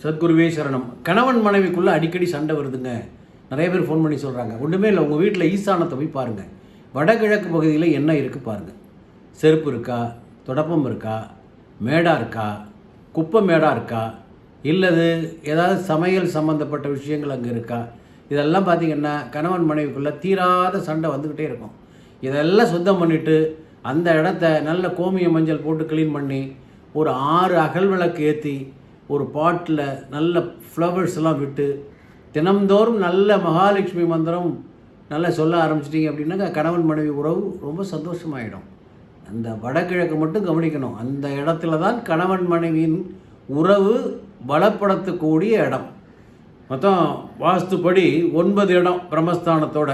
சத்குருவே சரணம். கணவன் மனைவிக்குள்ளே அடிக்கடி சண்டை வருதுங்க. நிறைய பேர் ஃபோன் பண்ணி சொல்கிறாங்க. ஒன்றுமே இல்லை, உங்கள் வீட்டில் ஈசானத்தை போய் பாருங்கள். வடகிழக்கு பகுதியில் என்ன இருக்குது பாருங்கள். செருப்பு இருக்கா, தொடப்பம் இருக்கா, மேடா இருக்கா, குப்பை மேடா இருக்கா, இல்லது ஏதாவது சமையல் சம்மந்தப்பட்ட விஷயங்கள் அங்கே இருக்கா, இதெல்லாம் பார்த்திங்கன்னா கணவன் மனைவிக்குள்ளே தீராத சண்டை வந்துக்கிட்டே இருக்கும். இதெல்லாம் சுத்தம் பண்ணிவிட்டு அந்த இடத்த நல்ல கோமிய மஞ்சள் போட்டு க்ளீன் பண்ணி ஒரு 6 அகல் விளக்கு ஏற்றி ஒரு பாட்டில் நல்ல ஃப்ளவர்ஸ்லாம் விட்டு தினம்தோறும் நல்ல மகாலட்சுமி மந்திரம் நல்லா சொல்ல ஆரம்பிச்சிட்டிங்க அப்படின்னாக்கா கணவன் மனைவி உறவு ரொம்ப சந்தோஷமாயிடும். அந்த வடகிழக்கு மட்டும் கவனிக்கணும். அந்த இடத்துல தான் கணவன் மனைவியின் உறவு பலப்படுத்தக்கூடிய இடம். மொத்தம் வாஸ்துப்படி 9 இடம் பிரம்மஸ்தானத்தோட.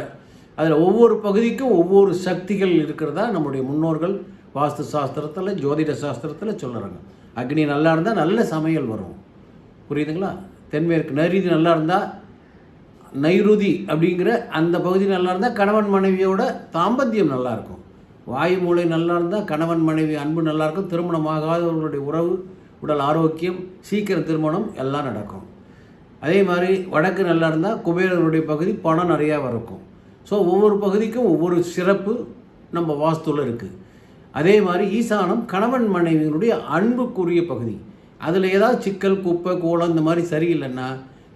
அதில் ஒவ்வொரு பகுதிக்கும் ஒவ்வொரு சக்திகள் இருக்கிறதா நம்முடைய முன்னோர்கள் வாஸ்து சாஸ்திரத்தில் ஜோதிட சாஸ்திரத்தில் சொல்லுறாங்க. அக்னி நல்லா இருந்தால் நல்ல சமையல் வரும், புரியுதுங்களா? தென்மேற்கு நைருதி நல்லா இருந்தால், நைருதி அப்படிங்கிற அந்த பகுதி நல்லா இருந்தால் கணவன் மனைவியோட தாம்பத்தியம் நல்லாயிருக்கும். வாயு மூளை நல்லா இருந்தால் கணவன் மனைவி அன்பு நல்லாயிருக்கும். திருமணமாகாதவர்களுடைய உறவு, உடல் ஆரோக்கியம், சீக்கிரம் திருமணம் எல்லாம் நடக்கும். அதே மாதிரி வடக்கு நல்லா இருந்தால் குபேரனுடைய பகுதி பணம் நிறையா இருக்கும். ஸோ ஒவ்வொரு பகுதிக்கும் ஒவ்வொரு சிறப்பு நம்ம வாஸ்துவில் இருக்குது. அதே மாதிரி ஈசானம் கணவன் மனைவியினுடைய அன்புக்குரிய பகுதி. அதில் ஏதாவது சிக்கல், குப்பை, கோலம் இந்த மாதிரி சரியில்லைன்னா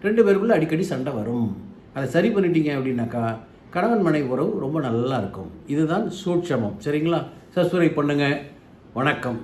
2 பேருக்குள்ளே அடிக்கடி சண்டை வரும். அதை சரி பண்ணிட்டீங்க அப்படின்னாக்கா கணவன் மனைவி உறவு ரொம்ப நல்லா இருக்கும். இதுதான் சூட்சமம். சரிங்களா? சப்ஸ்கிரைப் பண்ணுங்கள். வணக்கம்.